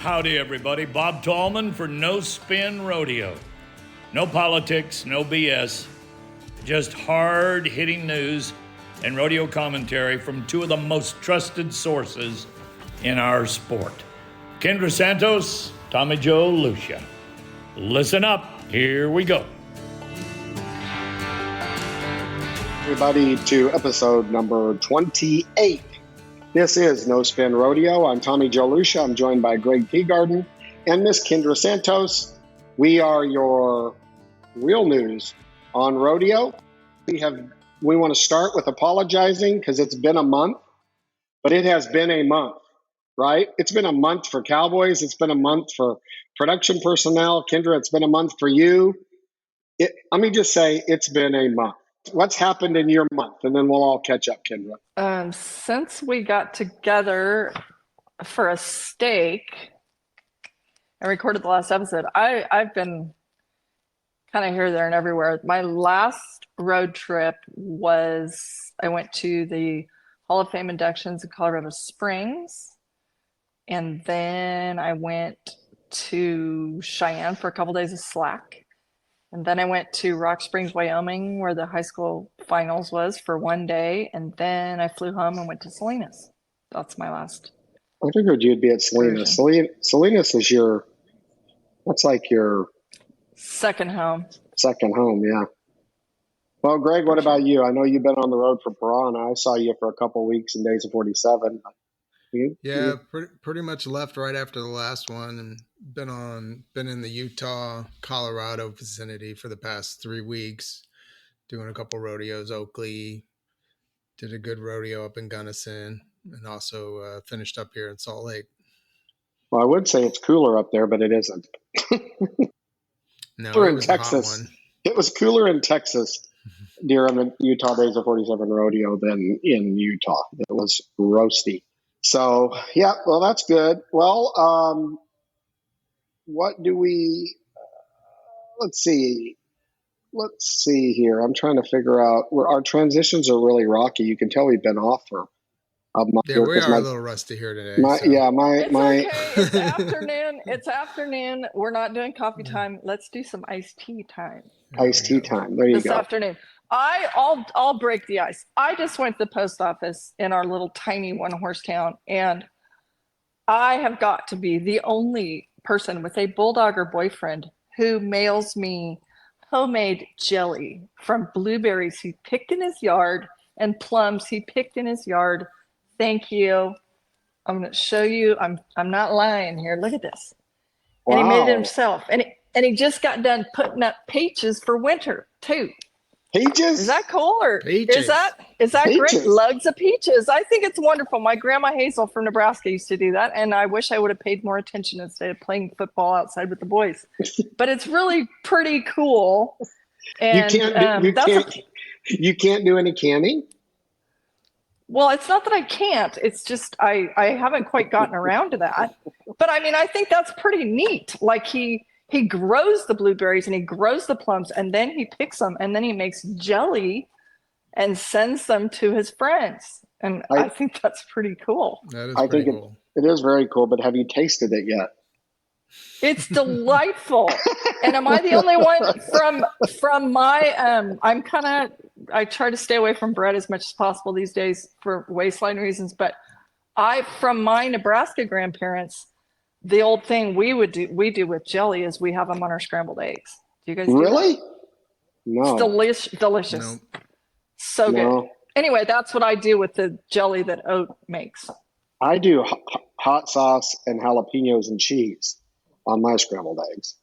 Howdy, everybody. Bob Tallman for No Spin Rodeo. No politics, no BS, just hard-hitting news and rodeo commentary from two of the most trusted sources in our sport. Kendra Santos, Tommy Joe Lucia. Listen up. Here we go. Everybody to episode number 28. This is No Spin Rodeo. I'm Tommy Joe Lucia. I'm joined by Greg Teagarden and Miss Kendra Santos. We are your real news on rodeo. We want to start with apologizing because it's been a month, but it has been a month, right? It's been a month for Cowboys. It's been a month for production personnel. Kendra, it's been a month for you. Let me just say it's been a month. What's happened in your month? And then we'll all catch up, Kendra. Since we got together for a steak and recorded the last episode, I've been kind of here, there, and everywhere. My last road trip was I went to the Hall of Fame inductions in Colorado Springs, and then I went to Cheyenne for a couple days of slack. And then I went to Rock Springs, Wyoming, where the high school finals was for one day. And then I flew home and went to Salinas. That's my last. I figured you'd be at Salinas. Salinas is that's like your second home. Second home, yeah. Well, Greg, what about you? I know you've been on the road for Piranha. I saw you for a couple of weeks in Days of 47. Pretty much left right after the last one, and been in the Utah, Colorado vicinity for the past 3 weeks, doing a couple rodeos. Oakley, did a good rodeo up in Gunnison, and also finished up here in Salt Lake. Well, I would say it's cooler up there, but it isn't. No, cooler it was in Texas. a hot one. It was cooler in Texas during the Utah Days of 47 rodeo than in Utah. It was roasty. So, yeah, well, that's good. Well, what do we, let's see here. I'm trying to figure out where our transitions are really rocky. You can tell we've been off for a month. Yeah, we are a little rusty here today. It's okay. It's afternoon. It's afternoon. We're not doing coffee time. Let's do some iced tea time. Iced tea time. There you go. This afternoon. I'll break the ice. I just went to the post office in our little tiny one-horse town, and I have got to be the only person with a bulldog or boyfriend who mails me homemade jelly from blueberries he picked in his yard and plums he picked in his yard. Thank you. I'm going to show you. I'm not lying here. Look at this. Wow. And he made it himself. And he just got done putting up peaches for winter too. Peaches? Is that cool, or peaches. is that peaches. Great? Lugs of peaches. I think it's wonderful. My grandma Hazel from Nebraska used to do that, and I wish I would have paid more attention instead of playing football outside with the boys. But it's really pretty cool. And you can't do any canning? Well, it's not that I can't. It's just I haven't quite gotten around to that. But I mean, I think that's pretty neat. Like he grows the blueberries and he grows the plums, and then he picks them, and then he makes jelly and sends them to his friends. And I think that's pretty cool. That is pretty cool. It is very cool, but have you tasted it yet? It's delightful. And am I the only one from my I try to stay away from bread as much as possible these days for waistline reasons, but from my Nebraska grandparents, the old thing we do with jelly is we have them on our scrambled eggs. Do you guys do really? That? No. It's delicious. No. So good. Anyway, that's what I do with the jelly that Oat makes. I do hot sauce and jalapenos and cheese on my scrambled eggs.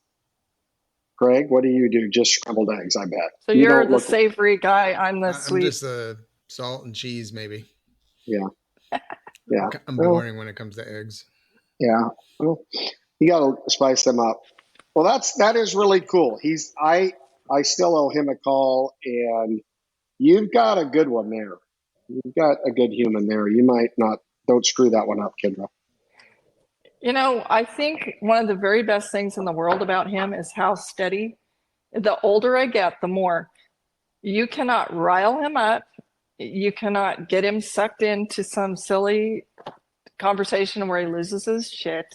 Greg, what do you do? Just scrambled eggs, I bet. So you're the savory guy. I'm the sweet. I'm just the salt and cheese, maybe. Yeah. Yeah. I'm boring when it comes to eggs. Yeah. Well, you got to spice them up. Well, that is really cool. I still owe him a call, and you've got a good one there. You've got a good human there. You might not. Don't screw that one up, Kendra. You know, I think one of the very best things in the world about him is how steady. The older I get, the more. You cannot rile him up. You cannot get him sucked into some silly conversation where he loses his shit.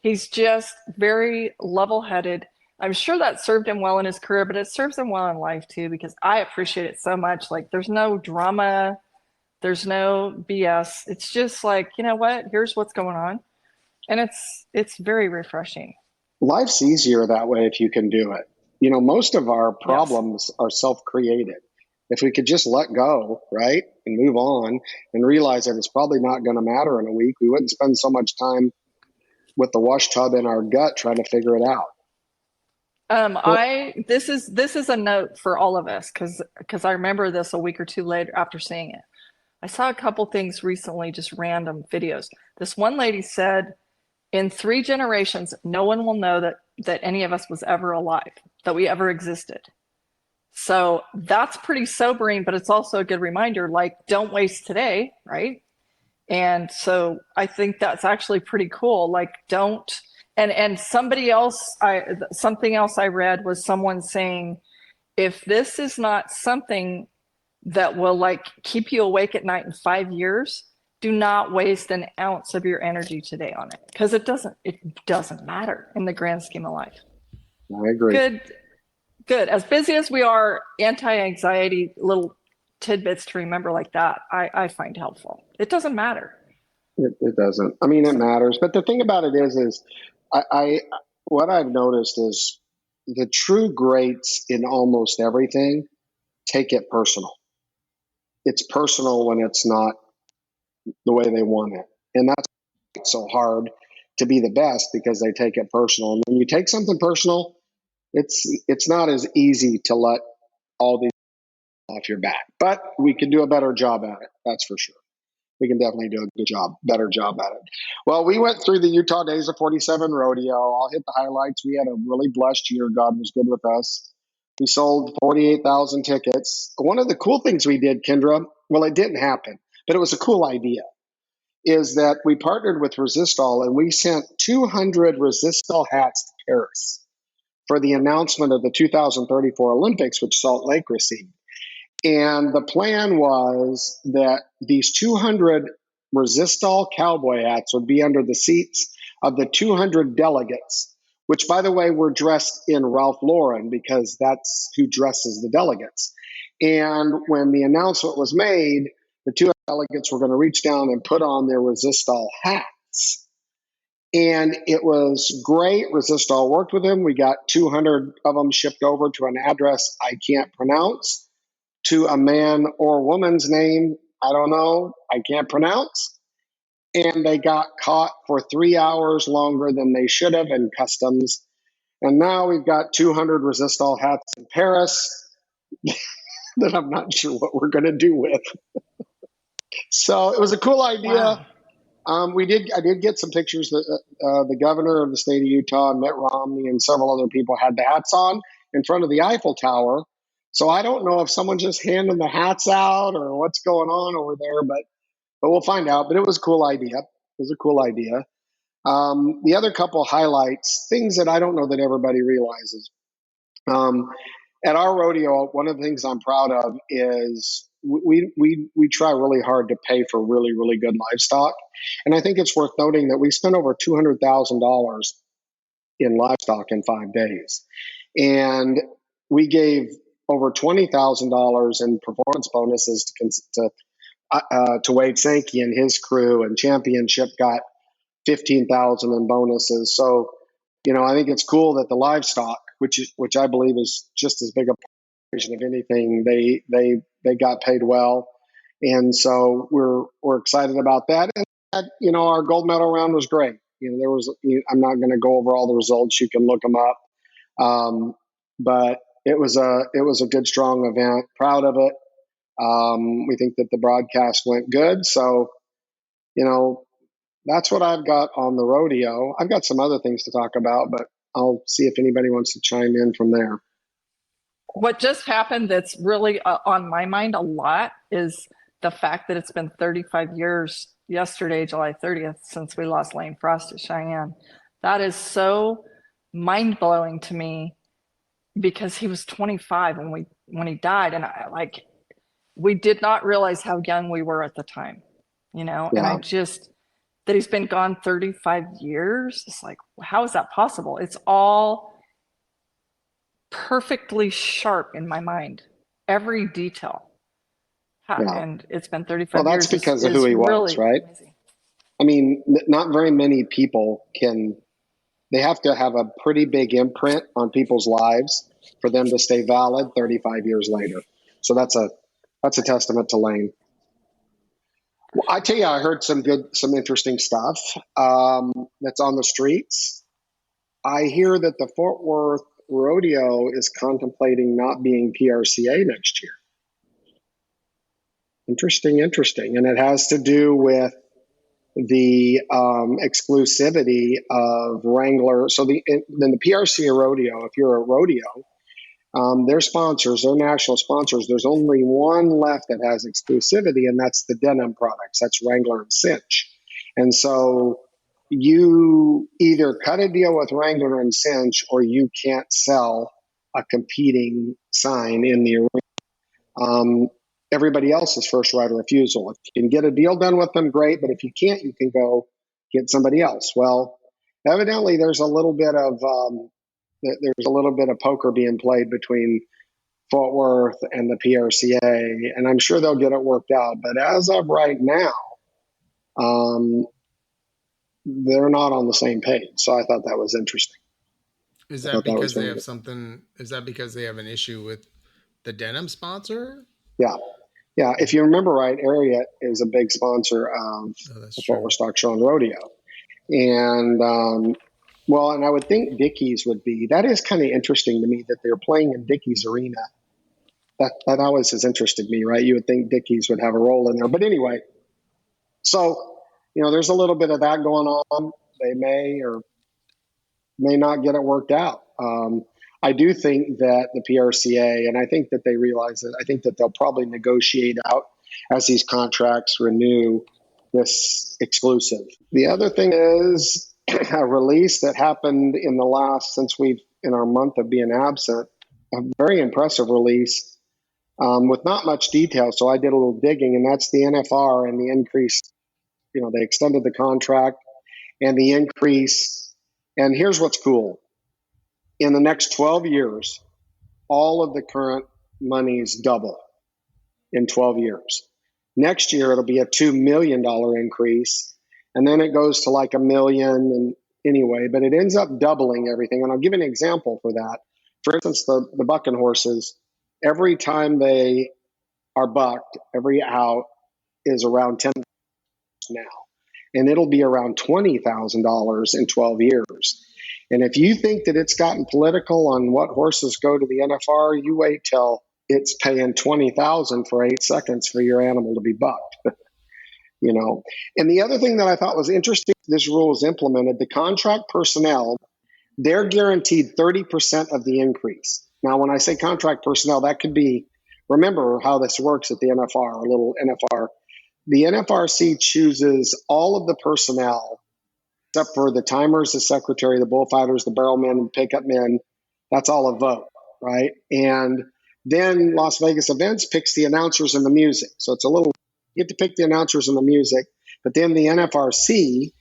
He's just very level-headed. I'm sure that served him well in his career, but it serves him well in life too, because I appreciate it so much. Like, there's no drama, there's no BS. It's just like, you know what? Here's what's going on. And it's very refreshing. Life's easier that way if you can do it. Most of our Yes. problems are self-created. If we could just let go, right, and move on and realize that it's probably not going to matter in a week, we wouldn't spend so much time with the wash tub in our gut trying to figure it out. This is a note for all of us, because I remember this a week or two later after seeing it. I saw a couple things recently, just random videos. This one lady said, in 3 generations, no one will know that any of us was ever alive, that we ever existed. So that's pretty sobering, but it's also a good reminder, like, don't waste today, right? And so I think that's actually pretty cool. Like, don't, and something else I read was someone saying, if this is not something that will like keep you awake at night in 5 years, do not waste an ounce of your energy today on it, because it doesn't matter in the grand scheme of life. I agree. Good. As busy as we are, anti-anxiety little tidbits to remember like that, I find helpful. It doesn't matter. It doesn't. I mean, it matters. But the thing about it is I what I've noticed is the true greats in almost everything take it personal. It's personal when it's not the way they want it. And that's so hard to be the best, because they take it personal. And when you take something personal, it's not as easy to let all these off your back. But we can do a better job at it. That's for sure. We can definitely do better job at it. Well, we went through the Utah Days of 47 rodeo. I'll hit the highlights. We had a really blessed year. God was good with us. We sold 48,000 tickets. One of the cool things we did, Kendra, well, it didn't happen, but it was a cool idea, is that we partnered with Resistol and we sent 200 Resistol hats to Paris for the announcement of the 2034 Olympics, which Salt Lake received. And the plan was that these 200 Resistol cowboy hats would be under the seats of the 200 delegates, which, by the way, were dressed in Ralph Lauren, because that's who dresses the delegates. And when the announcement was made, the 2 delegates were going to reach down and put on their Resistol hats. And it was great. Resistol worked with them. We got 200 of them shipped over to an address I can't pronounce, to a man or woman's name, I don't know, I can't pronounce. And they got caught for 3 hours longer than they should have in customs. And now we've got 200 Resistol hats in Paris that I'm not sure what we're going to do with. So it was a cool idea. Wow. I did get some pictures that the governor of the state of Utah, Mitt Romney, and several other people had the hats on in front of the Eiffel Tower. So I don't know if someone just handing the hats out or what's going on over there, but we'll find out. But it was a cool idea. The other couple highlights, things that I don't know that everybody realizes. At our rodeo, one of the things I'm proud of is we try really hard to pay for really, really good livestock. And I think it's worth noting that we spent over $200,000 in livestock in 5 days. And we gave over $20,000 in performance bonuses to Wade Sankey and his crew, and Championship got $15,000 in bonuses. So, I think it's cool that the livestock, which I believe is just as big a portion of anything, they got paid well, and so we're excited about that. And our gold medal round was great. There was, I'm not going to go over all the results. You can look them up, but it was a good, strong event. Proud of it. We think that the broadcast went good. So, that's what I've got on the rodeo. I've got some other things to talk about, but I'll see if anybody wants to chime in from there. What just happened that's really on my mind a lot is the fact that it's been 35 years yesterday, July 30th, since we lost Lane Frost at Cheyenne. That is so mind-blowing to me, because he was 25 when he died, and we did not realize how young we were at the time, Yeah. And I just that he's been gone 35 years. It's like, how is that possible? It's all perfectly sharp in my mind, every detail. Yeah. And it's been 35 Well, years. that's because of who he was, right? Amazing. I mean, not very many people they have to have a pretty big imprint on people's lives for them to stay valid 35 years later. So that's a testament to Lane. Well, I tell you, I heard some interesting stuff that's on the streets. I hear that the Fort Worth Rodeo is contemplating not being PRCA next year. Interesting. And it has to do with the exclusivity of Wrangler. So then the PRCA Rodeo, if you're a rodeo, their sponsors, their national sponsors, there's only one left that has exclusivity, and that's the denim products. That's Wrangler and Cinch. And so you either cut a deal with Wrangler and Cinch, or you can't sell a competing sign in the arena. Everybody else is first right of refusal. If you can get a deal done with them, great. But if you can't, you can go get somebody else. Well, evidently there's a little bit of poker being played between Fort Worth and the PRCA, and I'm sure they'll get it worked out. But as of right now, they're not on the same page. So I thought that was interesting. Is that because they have something? Is that because they have an issue with the denim sponsor? Yeah. If you remember right, Ariat is a big sponsor of the Fort Worth Stock Show and Rodeo, and and I would think Dickies would be. That is kind of interesting to me that they're playing in Dickies Arena. That always has interested me, right? You would think Dickies would have a role in there, but anyway. So there's a little bit of that going on. They may or may not get it worked out. I do think that the PRCA, and I think that they realize that, I think that they'll probably negotiate out as these contracts renew this exclusive. The other thing is a release that happened in our month of being absent, a very impressive release with not much detail. So I did a little digging, and that's the NFR and the increase. They extended the contract and the increase. And here's what's cool. In the next 12 years, all of the current monies double in 12 years. Next year, it'll be a $2 million increase. And then it goes to like $1 million. And anyway, but it ends up doubling everything. And I'll give you an example for that. For instance, the bucking horses, every time they are bucked, every out is around $10,000 now. And it'll be around $20,000 in 12 years. And if you think that it's gotten political on what horses go to the NFR, you wait till it's paying $20,000 for 8 seconds for your animal to be bucked. And the other thing that I thought was interesting, this rule is implemented, the contract personnel, they're guaranteed 30% of the increase. Now, when I say contract personnel, that could be, remember how this works at the NFR, a little NFR. The NFRC chooses all of the personnel except for the timers, the secretary, the bullfighters, the barrelmen, and pickup men. That's all a vote, right? And then Las Vegas Events picks the announcers and the music. So it's you get to pick the announcers and the music, but then the NFRC,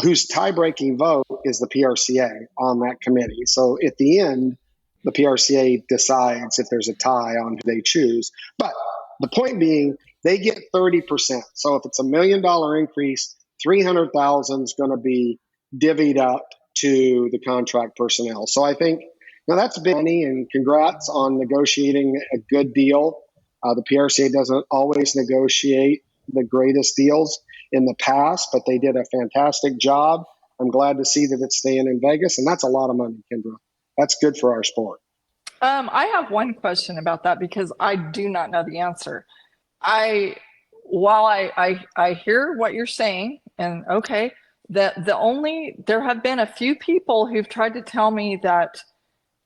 whose tie-breaking vote is the PRCA on that committee. So at the end, the PRCA decides if there's a tie on who they choose. But the point being, they get 30%. So if it's $1 million increase, 300,000 is going to be divvied up to the contract personnel. So I think that's big money, and congrats on negotiating a good deal. The PRCA doesn't always negotiate the greatest deals in the past, but they did a fantastic job. I'm glad to see that it's staying in Vegas, and that's a lot of money, Kendra. That's good for our sport. I have one question about that because I do not know the answer. While I hear what you're saying, and okay, there have been a few people who've tried to tell me that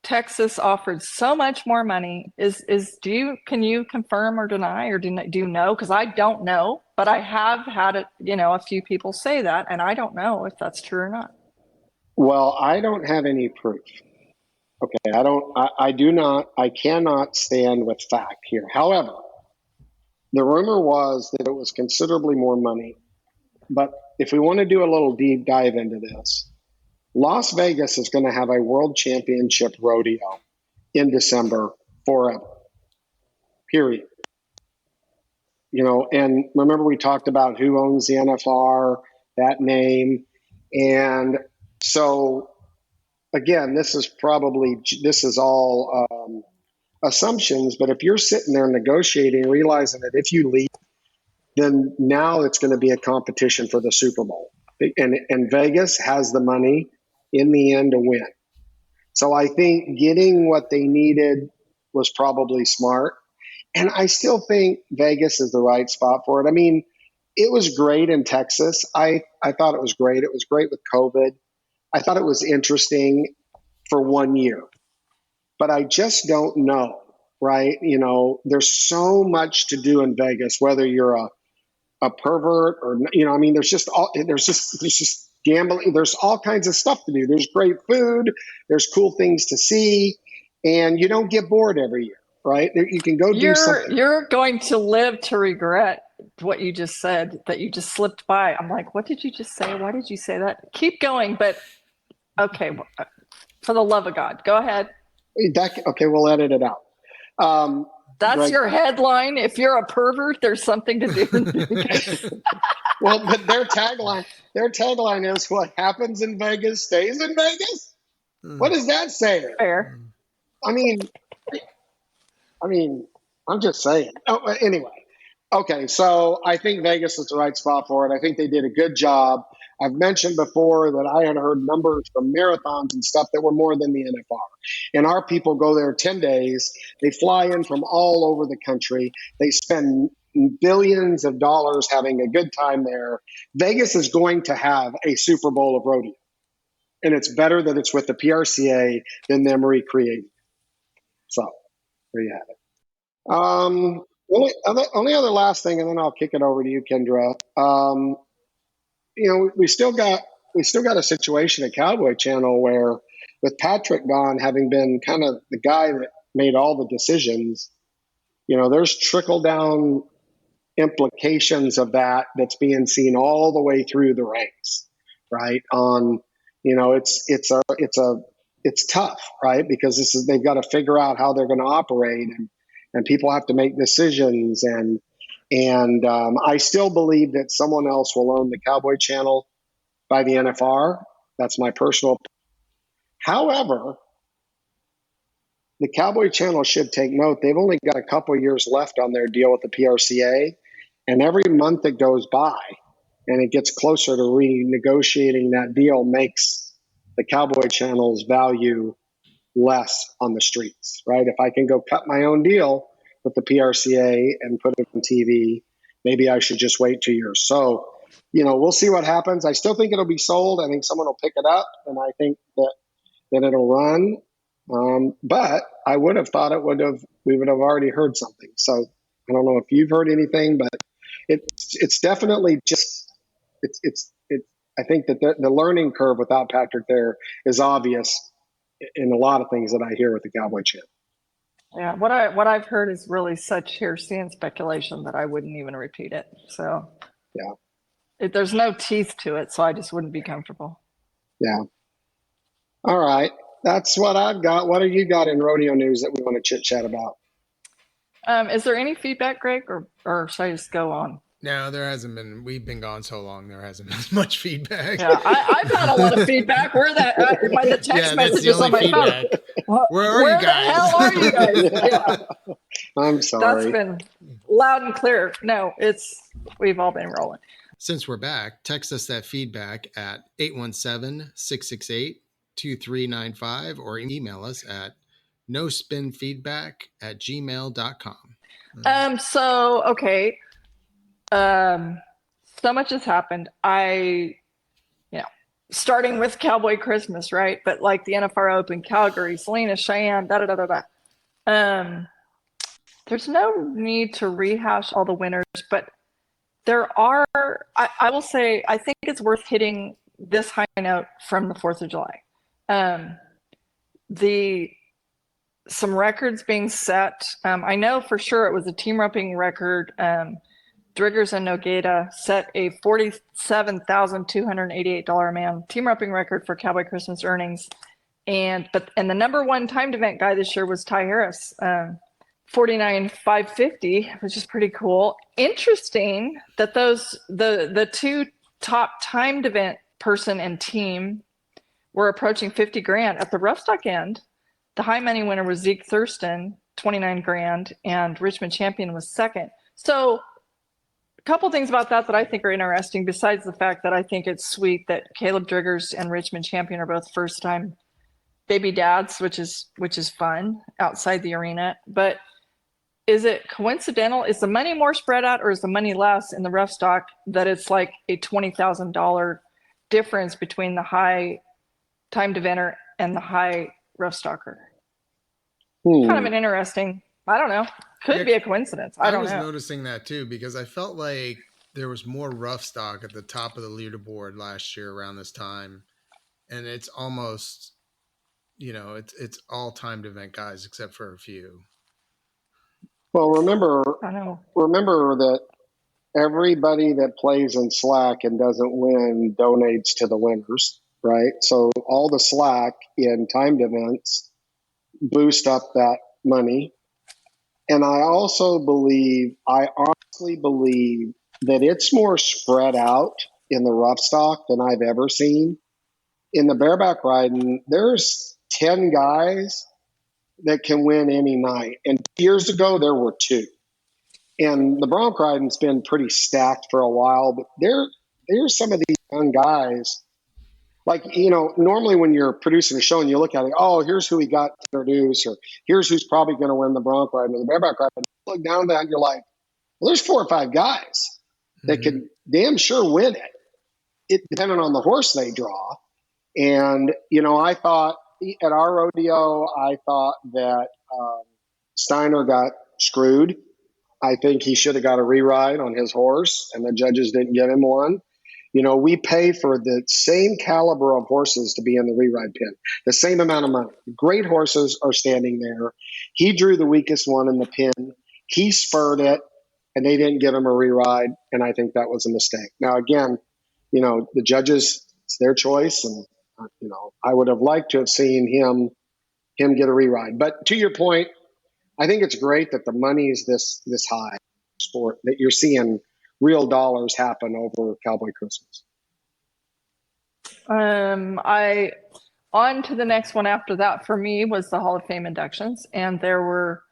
Texas offered so much more money. Can you confirm or deny, or do you know? Because I don't know, but I have had a few people say that, and I don't know if that's true or not. Well, I don't have any proof. Okay, I cannot stand with fact here. However, the rumor was that it was considerably more money But if we want to do a little deep dive into this, Las Vegas is going to have a world championship rodeo in December forever, period. And remember we talked about who owns the NFR, that name. And so, again, this is all assumptions, but if you're sitting there negotiating, realizing that if you leave, then now it's going to be a competition for the Super Bowl. And Vegas has the money in the end to win. So I think getting what they needed was probably smart. And I still think Vegas is the right spot for it. I mean, it was great in Texas. I thought it was great. It was great with COVID. I thought it was interesting for 1 year. But I just don't know, right? There's so much to do in Vegas, whether you're a pervert or, I mean, there's just gambling. There's all kinds of stuff to do. There's great food. There's cool things to see. And you don't get bored every year, right? You can go do something. You're going to live to regret what you just said, that you just slipped by. I'm like, what did you just say? Why did you say that? Keep going. But okay, for the love of God, go ahead. Okay, we'll edit it out. That's your headline. If you're a pervert, there's something to do. Well, but their tagline is "What happens in Vegas stays in Vegas." What does that say? Fair. I mean, I'm just saying. Anyway, okay. So I think Vegas is the right spot for it. I think they did a good job. I've mentioned before that I had heard numbers from marathons and stuff that were more than the NFR. And our people go there 10 days. They fly in from all over the country. They spend billions of dollars having a good time there. Vegas is going to have a Super Bowl of rodeo. And it's better that it's with the PRCA than them recreating. So there you have it. Only other last thing, and then I'll kick it over to you, Kendra. We still got a situation at Cowboy Channel where, with Patrick gone, having been kind of the guy that made all the decisions, there's trickle down implications of that's being seen all the way through the ranks, right? It's tough, right? Because they've got to figure out how they're going to operate, and people have to make decisions, and I still believe that someone else will own the Cowboy Channel by the NFR. That's my personal. However, the Cowboy Channel should take note. They've only got a couple of years left on their deal with the PRCA, and every month that goes by and it gets closer to renegotiating that deal makes the Cowboy Channel's value less on the streets, right? If I can go cut my own deal with the PRCA and put it on TV, maybe I should just wait 2 years. So, we'll see what happens. I still think it'll be sold. I think someone will pick it up, and I think that it'll run. But I would have thought we would have already heard something. So I don't know if you've heard anything, but it's definitely just, I think that the learning curve without Patrick there is obvious in a lot of things that I hear with the Cowboy Channel. Yeah, what I've heard is really such hearsay and speculation that I wouldn't even repeat it. So yeah, there's no teeth to it, so I just wouldn't be comfortable. Yeah. All right, that's what I've got. What have you got in rodeo news that we want to chit chat about? Is there any feedback, Greg, or should I just go on? No, there hasn't been. We've been gone so long, there hasn't been much feedback. Yeah, I've had a lot of feedback. Where that by the text messages on my phone. Where are you guys? The hell are you guys? Yeah. I'm sorry. That's been loud and clear. No, we've all been rolling. Since we're back, text us that feedback at 817-668-2395 or email us at nospinfeedback@gmail.com. So okay. So much has happened. Starting with Cowboy Christmas, right? But like the NFR Open, Calgary, Selena, Cheyenne, there's no need to rehash all the winners, but there are, I will say, I think it's worth hitting this high note from the 4th of July. Some records being set. I know for sure it was a team roping record Driggers and Nogueira set a $47,288 man team roping record for Cowboy Christmas earnings. And the number one timed event guy this year was Ty Harris, 49,550, which is pretty cool. Interesting that the two top timed event person and team were approaching 50 grand. At the rough stock end, the high money winner was Zeke Thurston, 29 grand, and Richmond Champion was second. So a couple things about that I think are interesting, besides the fact that I think it's sweet that Caleb Driggers and Richmond Champion are both first time baby dads, which is fun outside the arena. But is it coincidental? Is the money more spread out, or is the money less in the rough stock, that it's like a $20,000 difference between the high timed eventer and the high rough stalker? Kind of an interesting, I don't know, could be a coincidence. I don't know. I was noticing that too, because I felt like there was more rough stock at the top of the leaderboard last year around this time. And it's almost, it's all timed event guys except for a few. Well, remember that everybody that plays in slack and doesn't win donates to the winners, right? So all the slack in timed events boost up that money. And I honestly believe that it's more spread out in the rough stock than I've ever seen. In the bareback riding, there's 10 guys that can win any night. And years ago, there were 2. And the bronc riding's been pretty stacked for a while, but there's some of these young guys. Like, normally when you're producing a show and you look at it, oh, here's who we got to introduce, or here's who's probably going to win the bronc riding or the bareback riding. You look down that and you're like, well, there's 4 or 5 guys that could damn sure win it, depending on the horse they draw. And, I thought at our rodeo, that Steiner got screwed. I think he should have got a reride on his horse, and the judges didn't give him one. We pay for the same caliber of horses to be in the reride pin, the same amount of money. Great horses are standing there. He drew the weakest one in the pin. He spurred it, and they didn't give him a reride, and I think that was a mistake. Now, again, the judges, it's their choice, and, I would have liked to have seen him get a reride. But to your point, I think it's great that the money is this high sport, that you're seeing real dollars happen over Cowboy Christmas. On to the next one after that for me was the Hall of Fame inductions. And there were,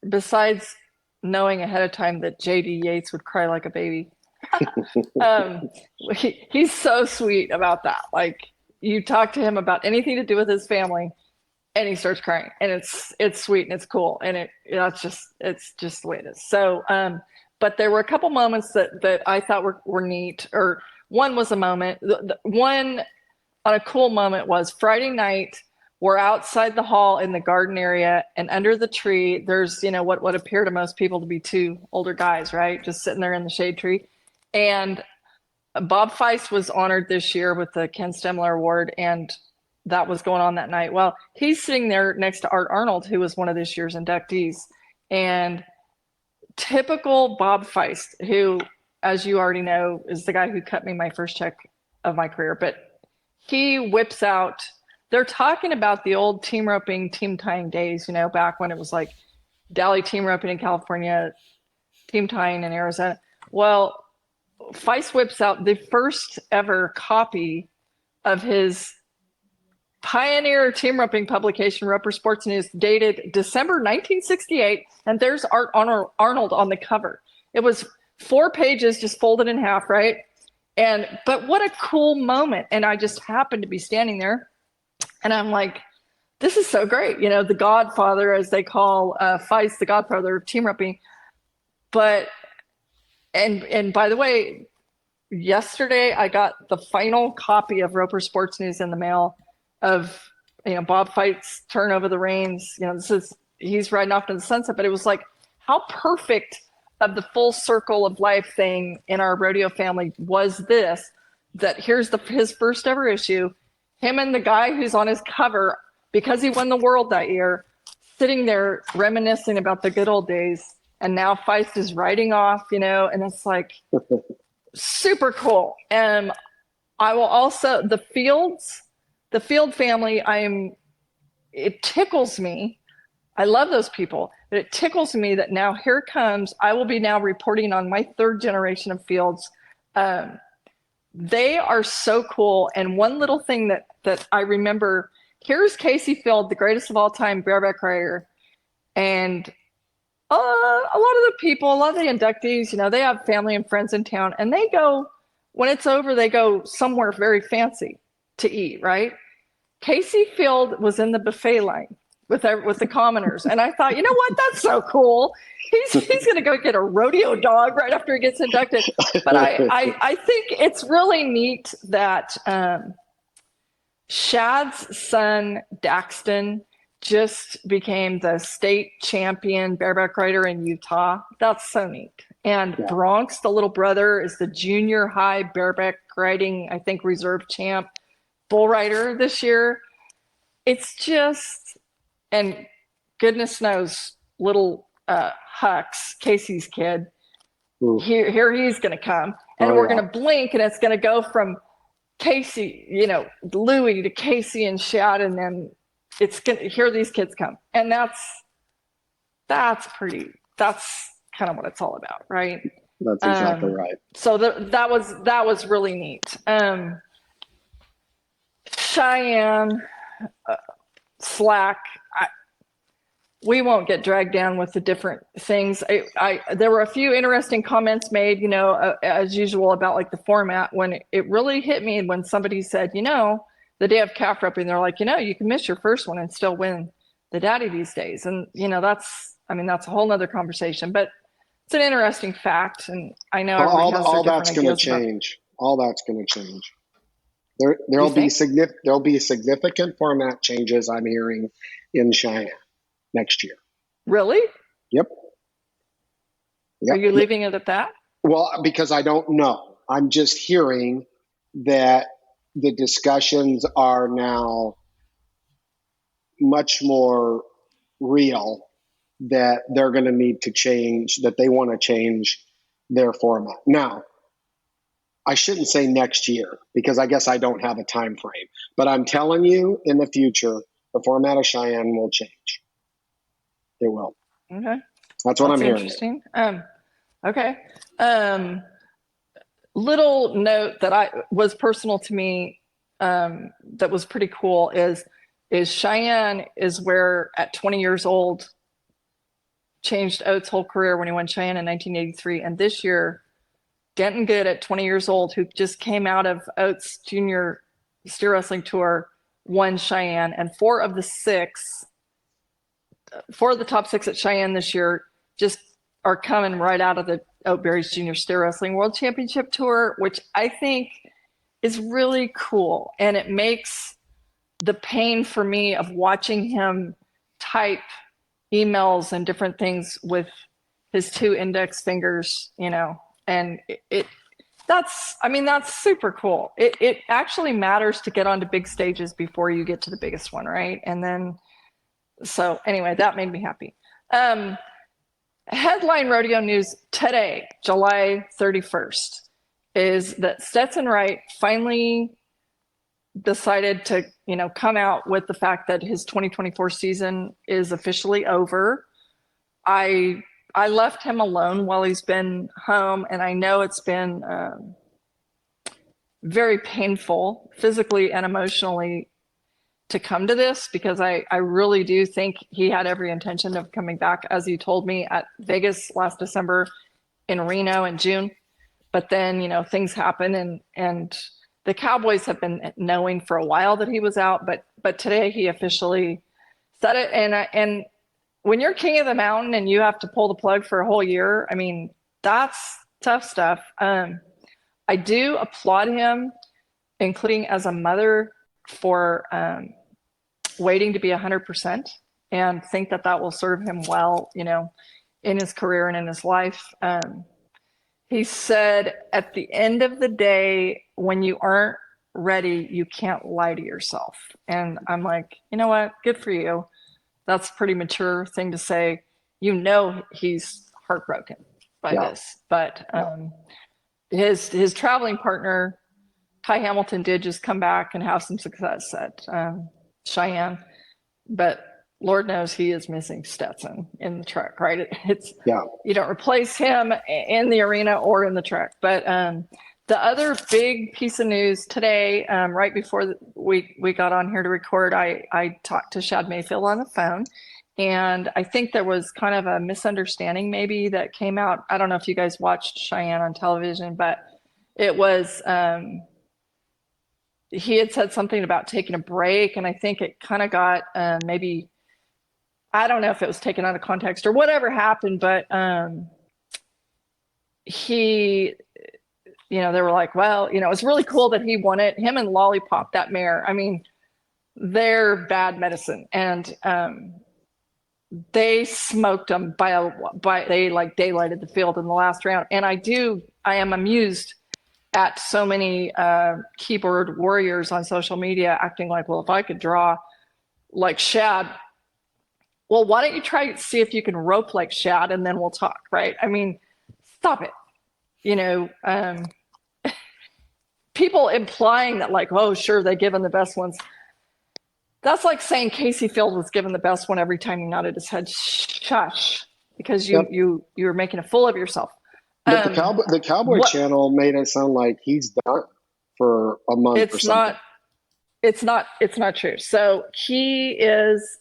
besides knowing ahead of time that JD Yates would cry like a baby, he's so sweet about that. Like, you talk to him about anything to do with his family and he starts crying, and it's sweet and it's cool. And it's just the way it is. So, but there were a couple moments that I thought were neat. Or one was a moment. One on a cool moment was Friday night. We're outside the hall in the garden area, and under the tree, there's what appear to most people to be 2 older guys, right, just sitting there in the shade tree. And Bob Feist was honored this year with the Ken Stemler Award, and that was going on that night. Well, he's sitting there next to Art Arnold, who was one of this year's inductees, and typical Bob Feist, who, as you already know, is the guy who cut me my first check of my career. But he whips out, they're talking about the old team roping, team tying days, back when it was like Dally team roping in California, team tying in Arizona. Well, Feist whips out the first ever copy of his pioneer team roping publication, Roper Sports News, dated December 1968, and there's Art Arnold on the cover. It was 4 pages just folded in half, right? But what a cool moment. And I just happened to be standing there, and I'm like, this is so great. The godfather, as they call Feist, the godfather of team roping. But and by the way, yesterday I got the final copy of Roper Sports News in the mail of Bob Feist's turn over the reins. He's riding off to the sunset, but it was like, how perfect of the full circle of life thing in our rodeo family was this, that here's his first ever issue, him and the guy who's on his cover, because he won the world that year, sitting there reminiscing about the good old days and now Feist is riding off, you know, and it's like super cool. And I will also, the Field family, it tickles me. I love those people, but it tickles me that now here comes, I will be now reporting on my third generation of Fields. They are so cool. And one little thing that I remember, here's Casey Field, the greatest of all time bareback rider. And a lot of the people, a lot of the inductees, you know, they have family and friends in town, and they go, when it's over, they go somewhere very fancy to eat, right? Casey Field was in the buffet line with the commoners. And I thought, you know what? That's so cool. He's going to go get a rodeo dog right after he gets inducted. But I think it's really neat that Shad's son, Daxton, just became the state champion bareback rider in Utah. That's so neat. And yeah. Bronx, the little brother, is the junior high bareback riding, I think, reserve champ bull rider this year. It's just, and goodness knows, little Hux, Casey's kid, here he's going to come. And we're going to blink, and it's going to go from Casey, you know, Louie to Casey and Shad, and then it's going to, here these kids come. And that's kind of what it's all about, right? That's exactly right. So that was really neat. Cheyenne, Slack, we won't get dragged down with the different things. There were a few interesting comments made, you know, as usual, about like the format, when it really hit me when somebody said, you know, the day of calf roping, they're like, you know, you can miss your first one and still win the daddy these days. And, you know, that's a whole nother conversation, but it's an interesting fact. And I know all that's going to change. All that's going to change. There'll be significant format changes, I'm hearing, in Cheyenne next year. Really? Yep. Are you leaving it at that? Well, because I don't know. I'm just hearing that the discussions are now much more real, that they're going to need to change, that they want to change their format. Now, I shouldn't say next year, because I guess I don't have a time frame, but I'm telling you, in the future, the format of Cheyenne will change. It will. Okay. That's what I'm hearing. Interesting. Okay. Little note that was personal to me, that was pretty cool is Cheyenne is where at 20 years old changed Oates' whole career when he won Cheyenne in 1983. And this year, Denton Good at 20 years old, who just came out of Oates' junior steer wrestling tour, won Cheyenne. And four of the top six at Cheyenne this year just are coming right out of the Oatberry's Junior Steer Wrestling World Championship Tour, which I think is really cool. And it makes the pain for me of watching him type emails and different things with his two index fingers, you know, and that's super cool. It actually matters to get onto big stages before you get to the biggest one, right? And then, so anyway, that made me happy. Headline rodeo news today, July 31st, is that Stetson Wright finally decided to, you know, come out with the fact that his 2024 season is officially over. I left him alone while he's been home, and I know it's been very painful physically and emotionally to come to this, because I really do think he had every intention of coming back, as he told me at Vegas last December, in Reno in June. But then, you know, things happen, and the Cowboys have been knowing for a while that he was out, but today he officially said it. And when you're king of the mountain and you have to pull the plug for a whole year, I mean, that's tough stuff. I do applaud him, including as a mother, for waiting to be 100%, and think that will serve him well, you know, in his career and in his life. He said, at the end of the day, when you aren't ready, you can't lie to yourself. And I'm like, you know what? Good for you. That's a pretty mature thing to say. You know, he's heartbroken by this. But his traveling partner, Ty Hamilton, did just come back and have some success at Cheyenne. But Lord knows he is missing Stetson in the truck, right? You don't replace him in the arena or in the truck. But the other big piece of news today, right before we got on here to record, I talked to Shad Mayfield on the phone, and I think there was kind of a misunderstanding maybe that came out. I don't know if you guys watched Cheyenne on television, but it was, he had said something about taking a break, and I think it kind of got maybe, I don't know if it was taken out of context or whatever happened, but he, they were like, well, it was really cool that he won it. Him and Lollipop, that mare, I mean, they're bad medicine. And they smoked them they like daylighted the field in the last round. And I am amused at so many keyboard warriors on social media acting like, well, if I could draw like Shad, well, why don't you try to see if you can rope like Shad and then we'll talk, right? I mean, stop it. People implying that like, oh, sure, they given the best ones. That's like saying Casey Field was given the best one every time he nodded his head, shush, because you're making a fool of yourself. But the Cowboy Channel made it sound like he's done for a month or something. It's not true. So he is,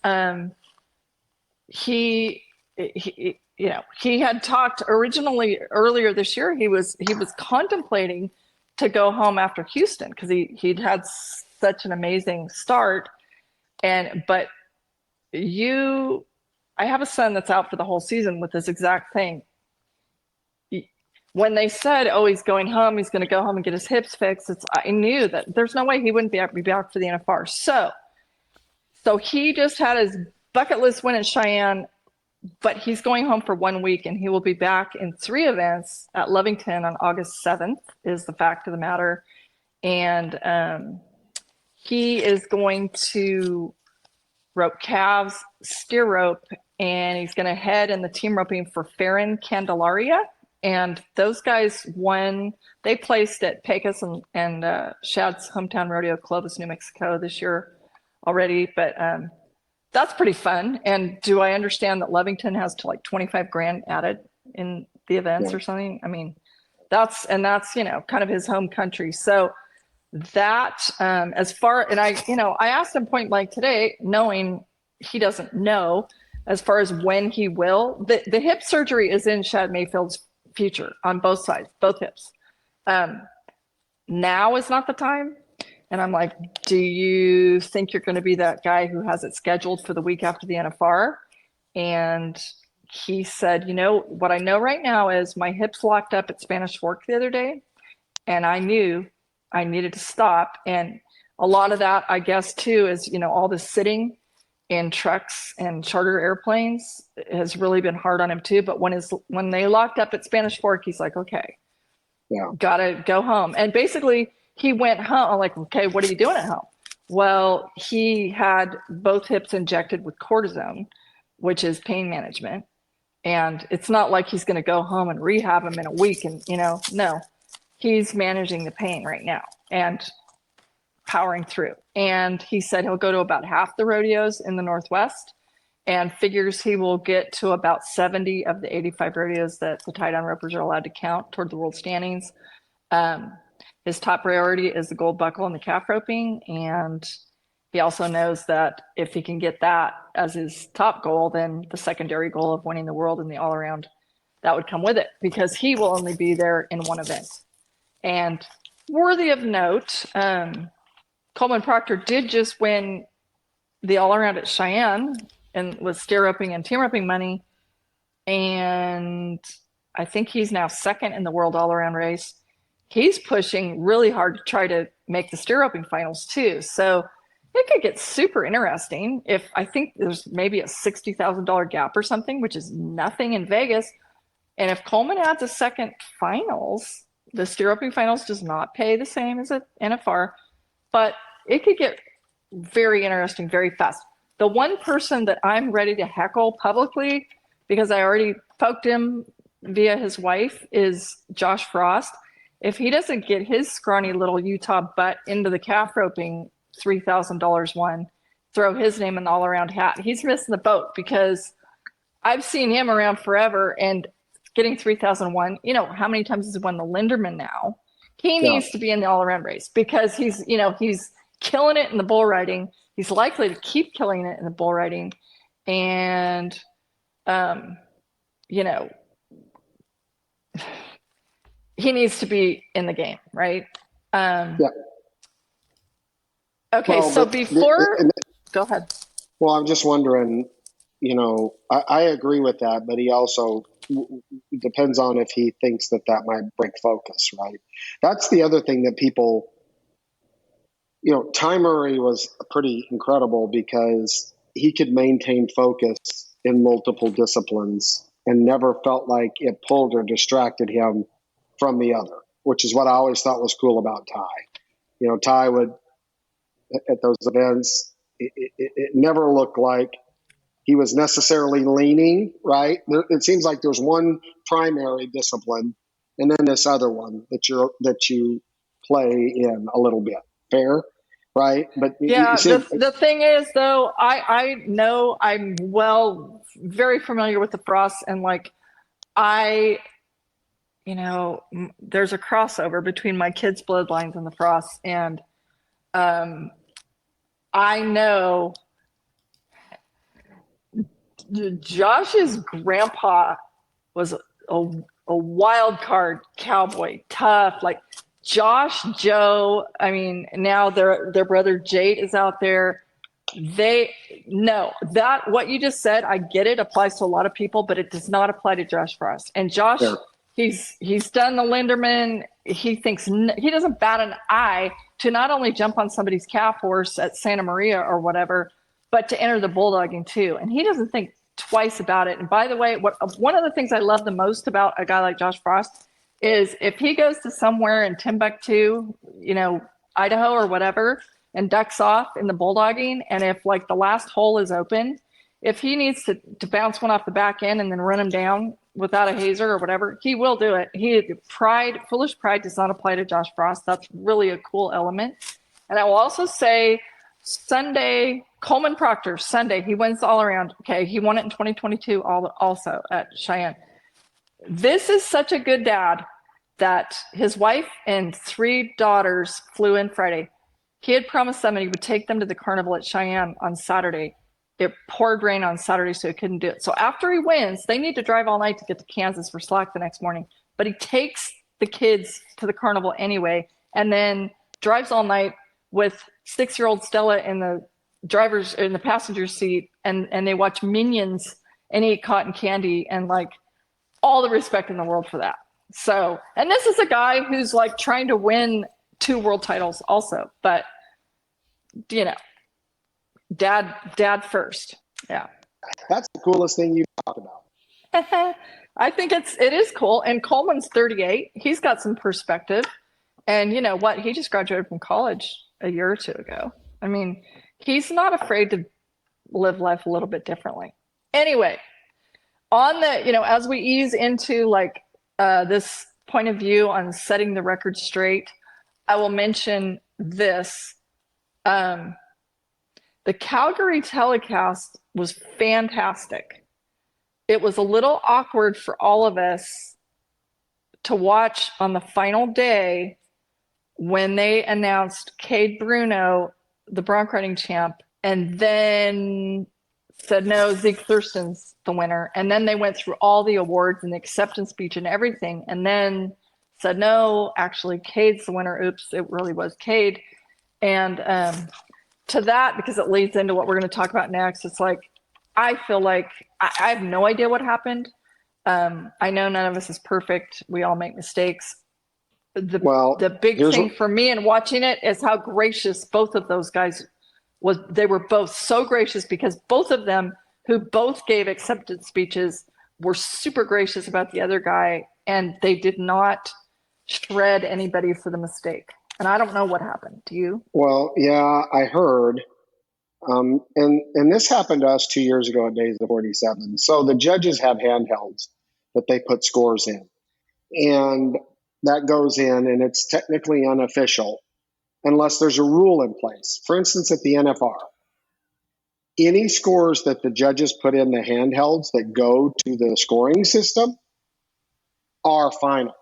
he had talked originally earlier this year. He was contemplating to go home after Houston because he'd had such an amazing start. But I have a son that's out for the whole season with this exact thing. When they said, oh, he's going home, he's going to go home and get his hips fixed, I knew that there's no way he wouldn't be back for the NFR. So he just had his bucket list win at Cheyenne, but he's going home for 1 week, and he will be back in 3 events at Lovington on August 7th is the fact of the matter. And he is going to rope calves, steer rope, and he's going to head in the team roping for Farron Candelaria. And those guys won. They placed at Pecos and Shad's hometown rodeo, Clovis, New Mexico this year already. But that's pretty fun. And do I understand that Lovington has to like 25 grand added in the events or something? I mean, that's kind of his home country. So that and I asked him point blank today, knowing he doesn't know as far as when he will. The hip surgery is in Shad Mayfield's future on both sides, both hips. Now is not the time. And I'm like, do you think you're going to be that guy who has it scheduled for the week after the NFR? And he said, what I know right now is my hips locked up at Spanish Fork the other day, and I knew I needed to stop. And a lot of that, I guess, too, is, all the sitting in trucks and charter airplanes has really been hard on him too. But when they locked up at Spanish Fork, he's like, okay, gotta go home. And basically he went home. I'm like, okay, what are you doing at home? Well, he had both hips injected with cortisone, which is pain management. And it's not like he's going to go home and rehab him in a week. And, no, he's managing the pain right now and powering through. And he said he'll go to about half the rodeos in the Northwest and figures he will get to about 70 of the 85 rodeos that the tie-down ropers are allowed to count toward the world standings. His top priority is the gold buckle and the calf roping. And he also knows that if he can get that as his top goal, then the secondary goal of winning the world in the all-around, that would come with it, because he will only be there in one event. And worthy of note, Coleman Proctor did just win the all-around at Cheyenne and with steer roping and team roping money. And I think he's now second in the world all-around race. He's pushing really hard to try to make the steer roping finals too. So it could get super interesting if I think there's maybe a $60,000 gap or something, which is nothing in Vegas. And if Coleman adds a second finals, the steer roping finals does not pay the same as an NFR, but it could get very interesting very fast. The one person that I'm ready to heckle publicly, because I already poked him via his wife is Josh Frost. If he doesn't get his scrawny little Utah butt into the calf roping $3,000 one, throw his name in the all-around hat, he's missing the boat, because I've seen him around forever and getting 3,001. You know, how many times has he won the Linderman now? He needs to be in the all-around race, because he's killing it in the bull riding. He's likely to keep killing it in the bull riding. And, he needs to be in the game, right? Okay, well, so before, go ahead. Well, I'm just wondering, I agree with that, but he also depends on if he thinks that might break focus, right? That's the other thing that people, Ty Murray was pretty incredible because he could maintain focus in multiple disciplines and never felt like it pulled or distracted him from the other, which is what I always thought was cool about Ty. Ty would, at those events, it never looked like he was necessarily leaning, right? It seems like there's one primary discipline and then this other one that you play in a little bit. Fair, right? But yeah, the thing is, though, I know I'm very familiar with the Frost, and there's a crossover between my kids' bloodlines and the Frost, and I know Josh's grandpa was a wild card cowboy, tough, like Josh, Joe. I mean, now their brother Jade is out there. They know that what you just said, I get it, applies to a lot of people, but it does not apply to Josh Frost. And Josh, he's done the Linderman. He thinks he doesn't bat an eye to not only jump on somebody's calf horse at Santa Maria or whatever, but to enter the bulldogging too. And he doesn't think twice about it. And by the way, one of the things I love the most about a guy like Josh Frost is if he goes to somewhere in Timbuktu, Idaho or whatever, and ducks off in the bulldogging, and if the last hole is open, if he needs to bounce one off the back end and then run him down without a hazer or whatever, he will do it. Foolish pride does not apply to Josh Frost. That's really a cool element. And I will also say Sunday, Coleman Proctor, Sunday, he wins all around. Okay, he won it in 2022 also at Cheyenne. This is such a good dad that his wife and 3 daughters flew in Friday. He had promised them that he would take them to the carnival at Cheyenne on Saturday. It poured rain on Saturday, so he couldn't do it. So after he wins, they need to drive all night to get to Kansas for slack the next morning. But he takes the kids to the carnival anyway, and then drives all night with 6-year-old Stella in the passenger seat, and they watch Minions and eat cotton candy, and all the respect in the world for that. So, and this is a guy who's trying to win 2 world titles also, but dad first. Yeah. That's the coolest thing you've talked about. I think it is cool. And Coleman's 38. He's got some perspective. And you know what? He just graduated from college a year or 2 ago. I mean, he's not afraid to live life a little bit differently. Anyway, on the, as we ease into this point of view on setting the record straight, I will mention this. The Calgary telecast was fantastic. It was a little awkward for all of us to watch on the final day when they announced Cade Bruno, the bronc riding champ, and then said, no, Zeke Thurston's the winner. And then they went through all the awards and the acceptance speech and everything, and then said, no, actually, Cade's the winner. Oops, it really was Cade. And to that, because it leads into what we're going to talk about next, it's I feel like I have no idea what happened. I know none of us is perfect. We all make mistakes. The big thing for me in watching it is how gracious both of those guys was. They were both so gracious because both of them, who both gave acceptance speeches, were super gracious about the other guy, and they did not shred anybody for the mistake. And I don't know what happened. Do you? Well, yeah, I heard. And this happened to us 2 years ago at Days of 47. So the judges have handhelds that they put scores in. And that goes in, and it's technically unofficial unless there's a rule in place. For instance, at the NFR, any scores that the judges put in the handhelds that go to the scoring system are final,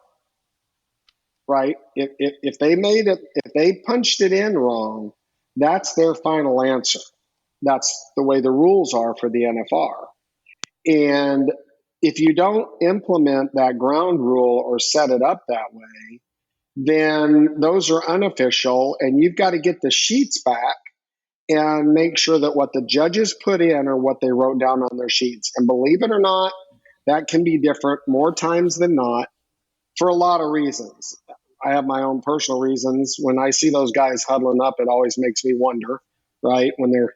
right? If they made it, if they punched it in wrong, that's their final answer. That's the way the rules are for the NFR. And if you don't implement that ground rule or set it up that way, then those are unofficial, and you've got to get the sheets back and make sure that what the judges put in are what they wrote down on their sheets. And believe it or not, that can be different more times than not for a lot of reasons. I have my own personal reasons. When I see those guys huddling up, it always makes me wonder, right? When they're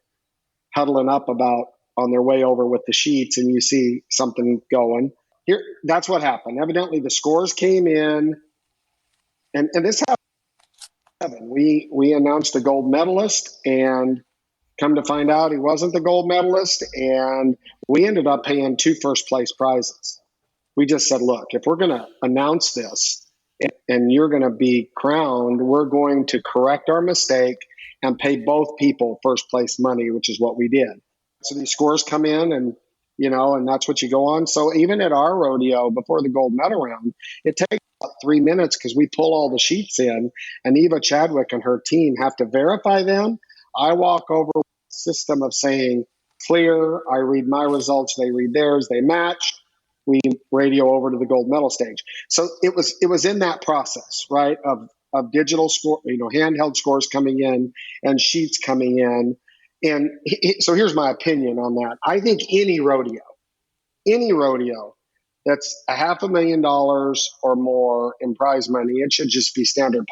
huddling up about on their way over with the sheets and you see something going. Here, that's what happened. Evidently, the scores came in, and this happened. We announced a gold medalist, and come to find out he wasn't the gold medalist, and we ended up paying 2 first place prizes. We just said, look, if we're going to announce this and you're going to be crowned, we're going to correct our mistake and pay both people first place money, which is what we did. So these scores come in, and and that's what you go on. So even at our rodeo before the gold medal round, it takes about 3 minutes because we pull all the sheets in, and Eva Chadwick and her team have to verify them. I walk over with a system of saying clear. I read my results, they read theirs, they match. We radio over to the gold medal stage. So it was in that process, right, of digital score, handheld scores coming in and sheets coming in. And so here's my opinion on that. I think any rodeo that's $500,000 or more in prize money, it should just be standard.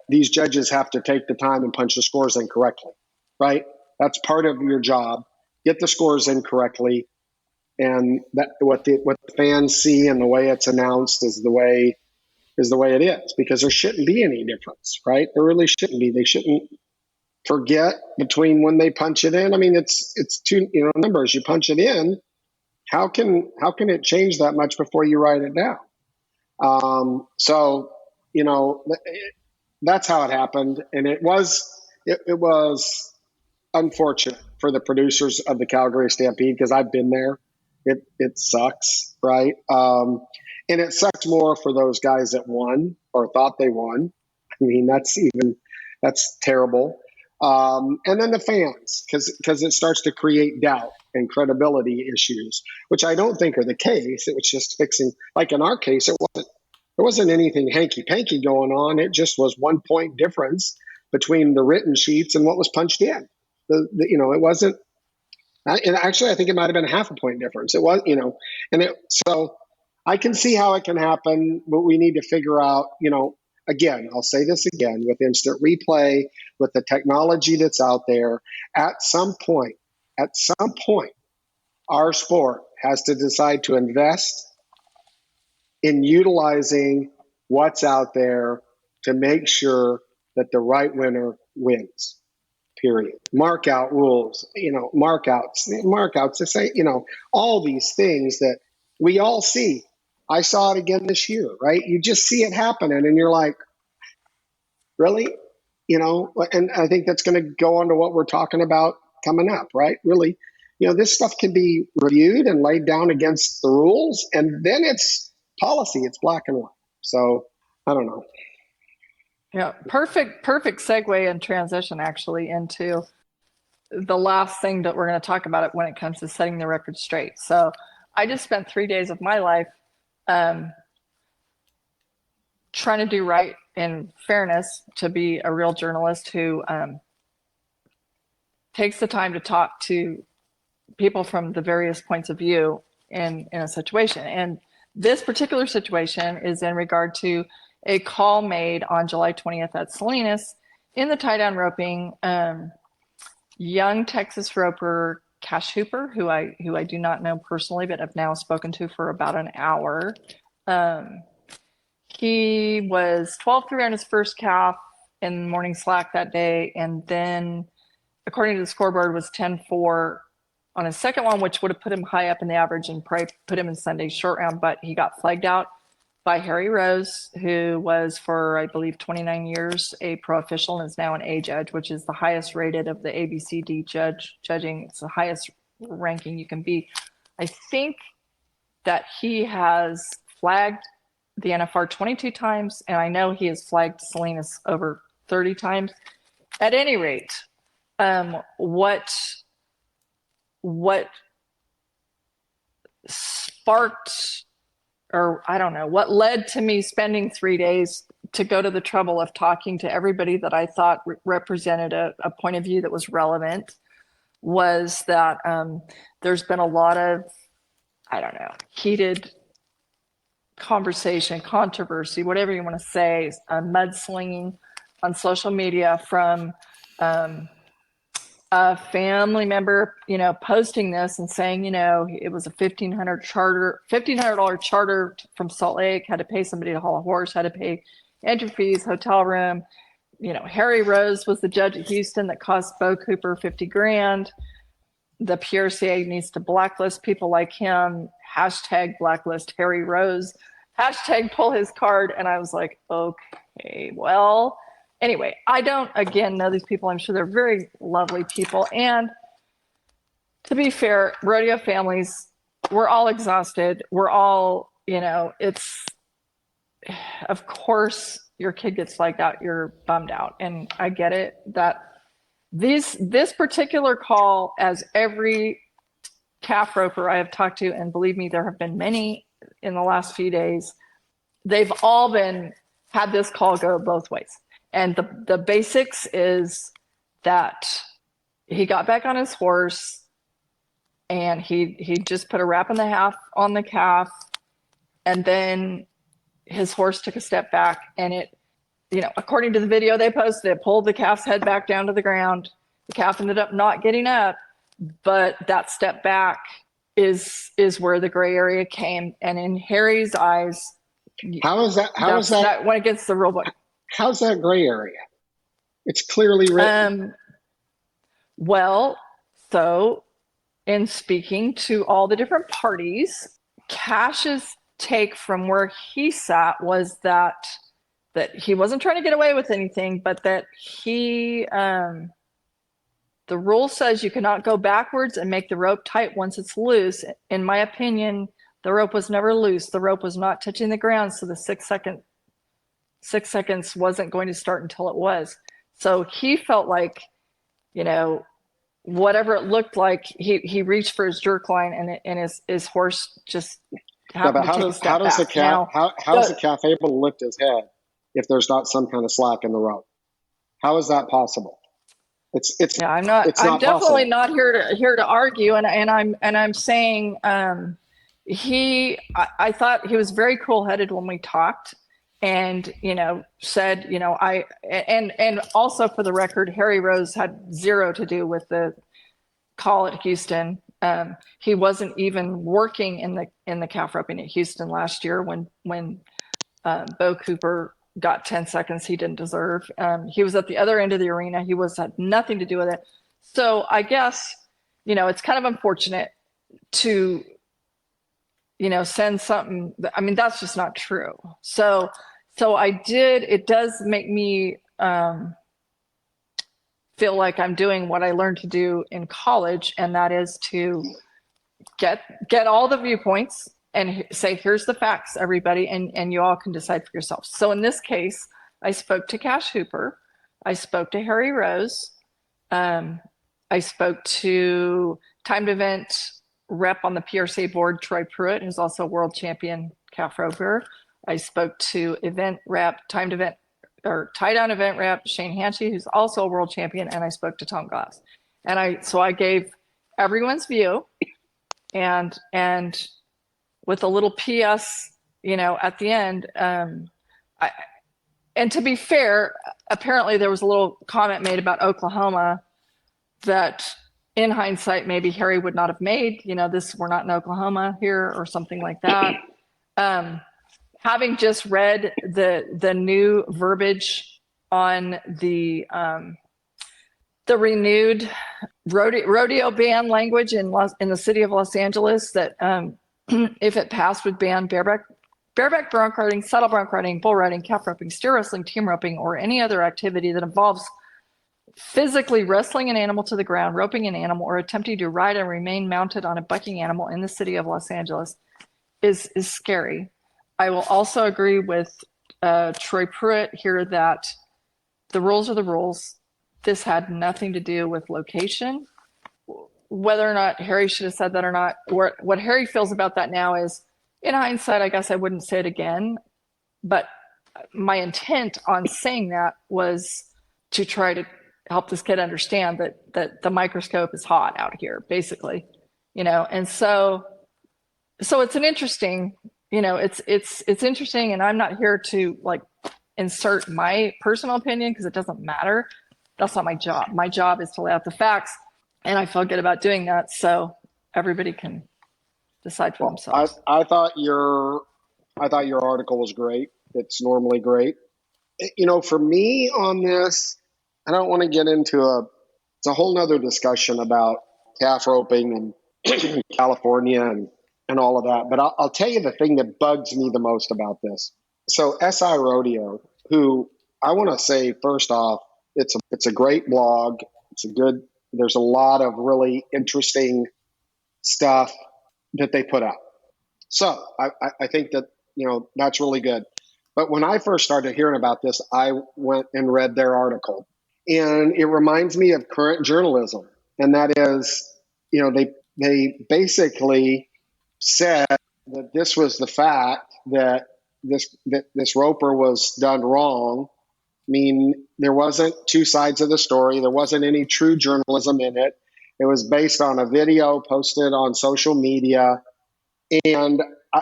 These judges have to take the time and punch the scores in correctly, right? That's part of your job. Get the scores in correctly, and that what the fans see and the way it's announced is the way it is, because there shouldn't be any difference, right? There really shouldn't be. They shouldn't forget between when they punch it in. I mean, it's two numbers. You punch it in. How can it change that much before you write it down? So that's how it happened, and it was unfortunate for the producers of the Calgary Stampede, because I've been there. It sucks, right? And it sucks more for those guys that won or thought they won. I mean, that's terrible. And then the fans, because it starts to create doubt and credibility issues, which I don't think are the case. It was just fixing, like in our case, there wasn't anything hanky-panky going on. It just was 1 point difference between the written sheets and what was punched in. It wasn't, and actually I think it might have been half a point difference. It was, so I can see how it can happen, but we need to figure out, again, I'll say this again, with instant replay, with the technology that's out there, at some point, our sport has to decide to invest in utilizing what's out there to make sure that the right winner wins. Period. Mark out rules, markouts to say, all these things that we all see. I saw it again this year, right? You just see it happening and you're like, really? And I think that's going to go on to what we're talking about coming up, right? Really, this stuff can be reviewed and laid down against the rules, and then it's policy. It's black and white. So I don't know. Yeah, perfect segue and transition actually into the last thing that we're going to talk about when it comes to setting the record straight. So I just spent 3 days of my life trying to do right in fairness, to be a real journalist who takes the time to talk to people from the various points of view in a situation. And this particular situation is in regard to a call made on July 20th at Salinas in the tie-down roping. Young Texas roper Cash Hooper, who I do not know personally, but have now spoken to for about an hour. He was 12-3 on his first calf in morning slack that day, and then, according to the scoreboard, was 10-4 on his second one, which would have put him high up in the average and probably put him in Sunday's short round, but he got flagged out by Harry Rose, who was for, I believe, 29 years a pro official and is now an A judge, which is the highest rated of the ABCD judging. It's the highest ranking you can be. I think that he has flagged the NFR 22 times, and I know he has flagged Salinas over 30 times. At any rate, what sparked, or I don't know, what led to me spending 3 days to go to the trouble of talking to everybody that I thought represented a point of view that was relevant was that there's been a lot of, I don't know, heated conversation, controversy, whatever you want to say, mudslinging on social media from a family member, posting this and saying, it was a $1,500 charter from Salt Lake, had to pay somebody to haul a horse, had to pay entry fees, hotel room. Harry Rose was the judge at Houston that cost Bo Cooper 50 grand. The PRCA needs to blacklist people like him. Hashtag blacklist Harry Rose. Hashtag pull his card. And I was like, okay, well, anyway, I don't, again, know these people. I'm sure they're very lovely people. And to be fair, rodeo families, we're all exhausted. We're all, it's, of course, your kid gets flagged out, you're bummed out. And I get it that this particular call, as every calf roper I have talked to, and believe me, there have been many in the last few days, they've all had this call go both ways. And the basics is that he got back on his horse and he just put a wrap and a half on the calf, and then his horse took a step back, and it, according to the video they posted, it pulled the calf's head back down to the ground. The calf ended up not getting up, but that step back is where the gray area came. And in Harry's eyes, how is that that went against the rule book? How's that gray area? It's clearly written. Well, so in speaking to all the different parties, Cash's take from where he sat was that he wasn't trying to get away with anything, but that the rule says you cannot go backwards and make the rope tight once it's loose. In my opinion, the rope was never loose. The rope was not touching the ground, so the 6 seconds wasn't going to start until it was. So he felt like, whatever it looked like, he reached for his jerk line, and his horse just happened to take a step back. How is the calf able to lift his head if there's not some kind of slack in the rope? How is that possible? I'm definitely not here to argue, and I'm saying I thought he was very cool-headed when we talked, and said, and also for the record, Harry Rose had zero to do with the call at Houston. He wasn't even working in the calf roping at Houston last year when Bo Cooper got 10 seconds he didn't deserve. He was at the other end of the arena. He had nothing to do with it. So I guess, it's kind of unfortunate to, send something. I mean, that's just not true. So it does make me feel like I'm doing what I learned to do in college, and that is to get all the viewpoints and say, here's the facts, everybody, and you all can decide for yourselves. So in this case, I spoke to Cash Hooper. I spoke to Harry Rose. I spoke to timed event rep on the PRCA board, Troy Pruitt, who's also a world champion calf roper. I spoke to event rep, tie down event rep, Shane Hanchy, who's also a world champion, and I spoke to Tom Glass. And I gave everyone's view, and with a little PS, at the end. And to be fair, apparently there was a little comment made about Oklahoma that in hindsight, maybe Harry would not have made, we're not in Oklahoma here or something like that. Having just read the new verbiage on the renewed rodeo ban language in the city of Los Angeles that if it passed would ban bareback bronc riding, saddle bronc riding, bull riding, calf roping, steer wrestling, team roping, or any other activity that involves physically wrestling an animal to the ground, roping an animal, or attempting to ride and remain mounted on a bucking animal in the city of Los Angeles is scary. I will also agree with Troy Pruitt here that the rules are the rules. This had nothing to do with location. Whether or not Harry should have said that or not, what Harry feels about that now is, in hindsight, I guess I wouldn't say it again. But my intent on saying that was to try to help this kid understand that the microscope is hot out here, basically, and so it's an interesting, it's interesting, and I'm not here to like insert my personal opinion because it doesn't matter. That's not my job. My job is to lay out the facts, and I feel good about doing that, so everybody can decide for themselves. I thought your article was great. It's normally great. For me on this, I don't want to get into it's a whole nother discussion about calf roping and California and all of that. But I'll tell you the thing that bugs me the most about this. So SI Rodeo, who I want to say first off, it's a great blog. There's a lot of really interesting stuff that they put out. So I think that, that's really good. But when I first started hearing about this, I went and read their article. And it reminds me of current journalism. And that is, they basically said that this was the fact that this roper was done wrong. I mean, there wasn't two sides of the story. There wasn't any true journalism in it. It was based on a video posted on social media. And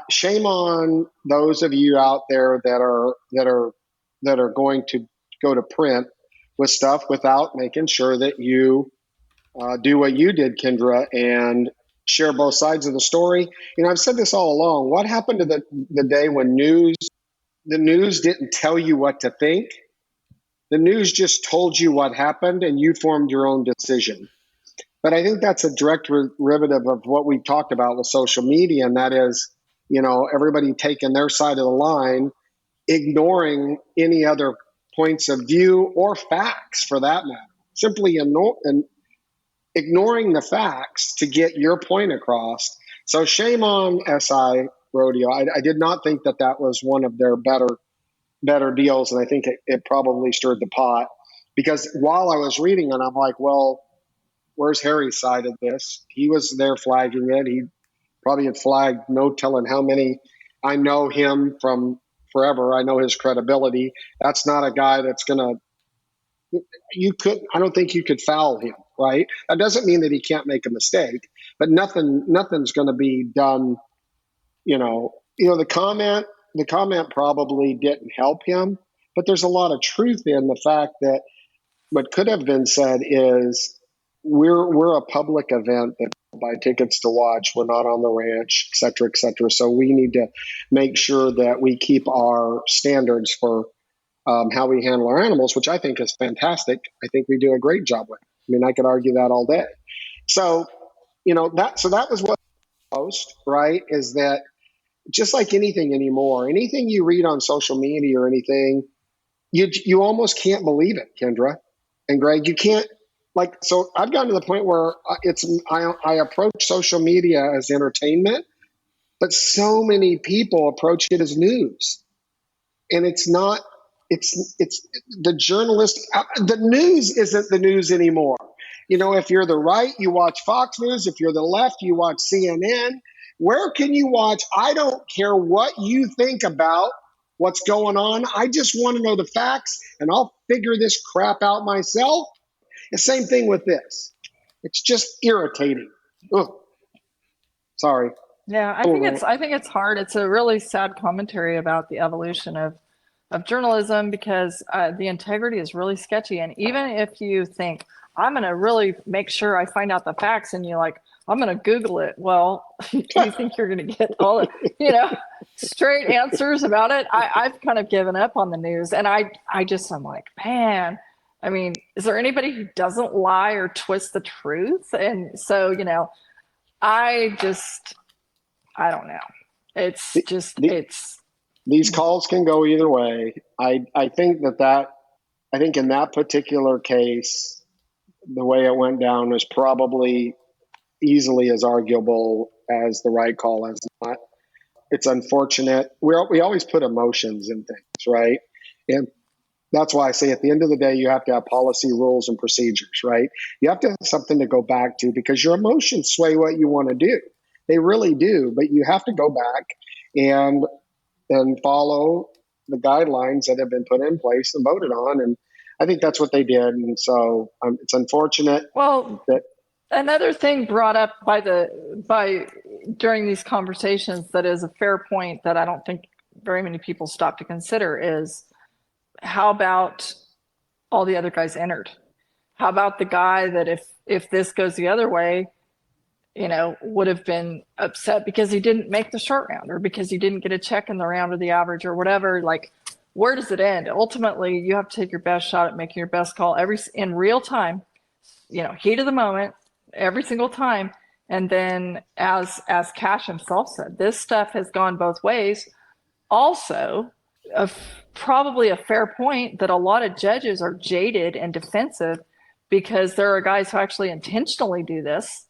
shame on those of you out there that are going to go to print with stuff without making sure that you do what you did, Kendra, and share both sides of the story. I've said this all along. What happened to the day when the news didn't tell you what to think? The news just told you what happened and you formed your own decision. But I think that's a direct derivative of what we talked about with social media, and that is, everybody taking their side of the line, ignoring any other points of view or facts for that matter. Simply ignoring the facts to get your point across. So shame on SI Rodeo. I did not think that was one of their better deals, and I think it probably stirred the pot. Because while I was reading it, I'm like, well, where's Harry's side of this? He was there flagging it. He probably had flagged no telling how many. I know him from forever. I know his credibility. That's not a guy that's going to I don't think you could foul him, right? That doesn't mean that he can't make a mistake, but nothing's going to be done. The comment probably didn't help him, but there's a lot of truth in the fact that what could have been said is we're a public event that buy tickets to watch. We're not on the ranch, et cetera, et cetera. So we need to make sure that we keep our standards for how we handle our animals, which I think is fantastic. I think we do a great job with. I mean, I could argue that all day. So, that was what post, right? Is that just like anything anymore, anything you read on social media or anything, you almost can't believe it, Kendra and Greg. You can't. So I've gotten to the point where I approach social media as entertainment, but so many people approach it as news, and it's not. It's the journalist. The news isn't the news anymore. If you're the right, you watch Fox News. If you're the left, you watch CNN. Where can you watch? I don't care what you think about what's going on. I just want to know the facts, and I'll figure this crap out myself. The same thing with this. It's just irritating. Ugh. Sorry. Yeah, I think it's hard. It's a really sad commentary about the evolution of journalism because the integrity is really sketchy. And even if you think, I'm going to really make sure I find out the facts, and you're like, I'm going to Google it. Well, do you think you're going to get all the, straight answers about it? I've kind of given up on the news, and I'm like, man. I mean, is there anybody who doesn't lie or twist the truth? And so, I don't know. It's just, these calls can go either way. I think I think in that particular case, the way it went down was probably easily as arguable as the right call as not. It's unfortunate. We always put emotions in things, right? And that's why I say at the end of the day, you have to have policy, rules, and procedures, right? You have to have something to go back to because your emotions sway what you want to do. They really do, but you have to go back and follow the guidelines that have been put in place and voted on. And I think that's what they did. And so it's unfortunate. Well, that another thing brought up during these conversations that is a fair point that I don't think very many people stop to consider is, how about all the other guys entered? How about the guy that if this goes the other way, would have been upset because he didn't make the short round or because he didn't get a check in the round or the average or whatever? Like, where does it end? Ultimately, you have to take your best shot at making your best call in real time, heat of the moment, every single time. And then as Cash himself said, this stuff has gone both ways. Also, probably a fair point that a lot of judges are jaded and defensive because there are guys who actually intentionally do this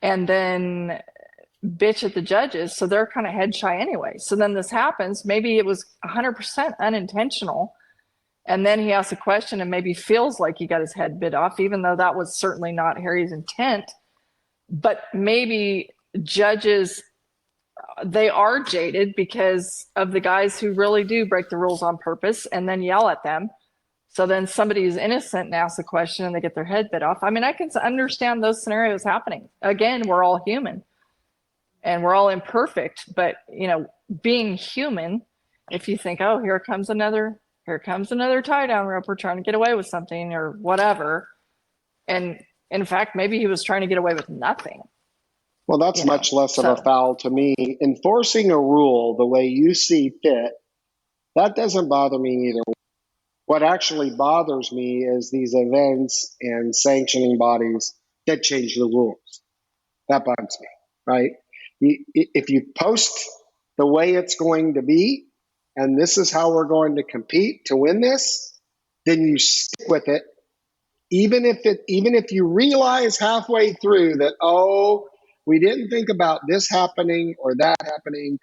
and then bitch at the judges. So they're kind of head shy anyway. So then this happens. Maybe it was 100% unintentional. And then he asks a question and maybe feels like he got his head bit off, even though that was certainly not Harry's intent. But maybe judges, they are jaded because of the guys who really do break the rules on purpose and then yell at them. So then somebody who's innocent and asks a question and they get their head bit off. I mean, I can understand those scenarios happening. Again, we're all human and we're all imperfect, but being human, if you think, oh, here comes another tie down rope, we're trying to get away with something or whatever. And in fact, maybe he was trying to get away with nothing. Well, that's much less of a foul to me. Enforcing a rule the way you see fit, that doesn't bother me either. What actually bothers me is these events and sanctioning bodies that change the rules. That bugs me, right? If you post the way it's going to be, and this is how we're going to compete to win this, then you stick with it. Even if you realize halfway through that, oh, we didn't think about this happening or that happening.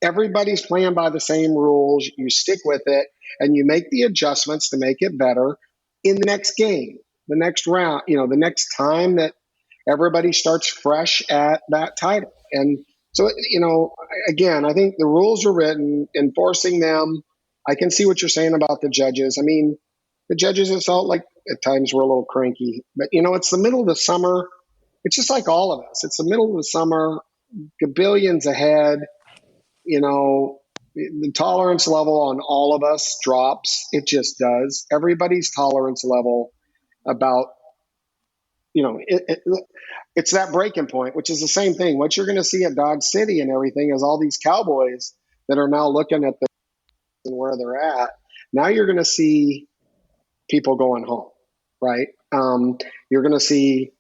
Everybody's playing by the same rules. You stick with it and you make the adjustments to make it better in the next game, the next round, the next time that everybody starts fresh at that title. And so, again, I think the rules are written, enforcing them. I can see what you're saying about the judges. I mean, the judges, it felt like at times were a little cranky, but it's the middle of the summer. It's just like all of us. It's the middle of the summer, gabillions ahead. The tolerance level on all of us drops. It just does. Everybody's tolerance level about, it's that breaking point, which is the same thing. What you're going to see at Dodge City and everything is all these cowboys that are now looking at and where they're at. Now you're going to see people going home, right? You're going to see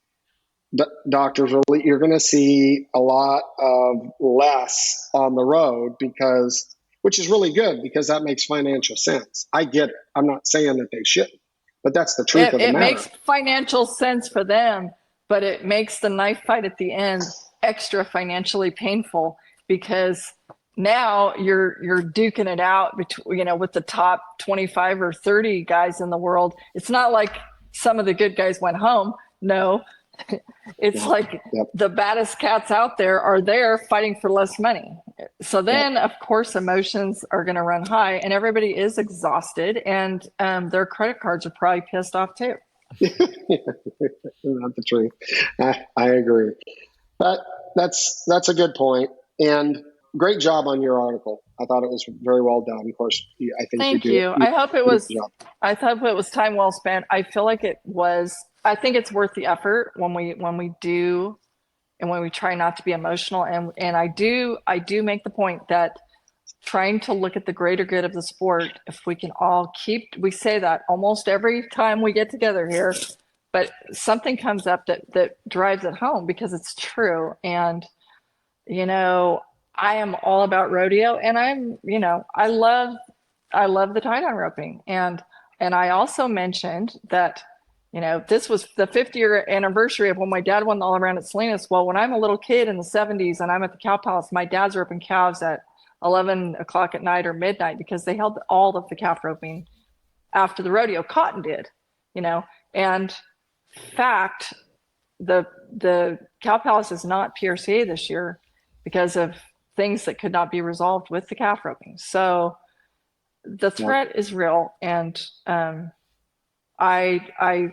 doctors, you're going to see a lot of less on the road which is really good because that makes financial sense. I get it. I'm not saying that they shouldn't, but that's the truth of the matter. It makes financial sense for them, but it makes the knife fight at the end extra financially painful because now you're duking it out between, with the top 25 or 30 guys in the world. It's not like some of the good guys went home. No, it's the baddest cats out there are there fighting for less money. So then, of course, emotions are going to run high and everybody is exhausted and their credit cards are probably pissed off too. Not the truth. I agree. But that's a good point. And great job on your article. I thought it was very well done. Of course, I think Thank you. I hope it was time well spent. I feel like it was. I think it's worth the effort when we do and when we try not to be emotional. And I do make the point that trying to look at the greater good of the sport. If we can all we say that almost every time we get together here, but something comes up that drives it home because it's true. And, I am all about rodeo, and I love the tie-down roping. And I also mentioned that, this was the 50th anniversary of when my dad won the all around at Salinas. Well, when I'm a little kid in the 70s and I'm at the Cow Palace, my dad's roping calves at 11 o'clock at night or midnight because they held all of the calf roping after the rodeo. Cotton did, and fact, the Cow Palace is not PRCA this year because of things that could not be resolved with the calf roping. So the threat is real. And I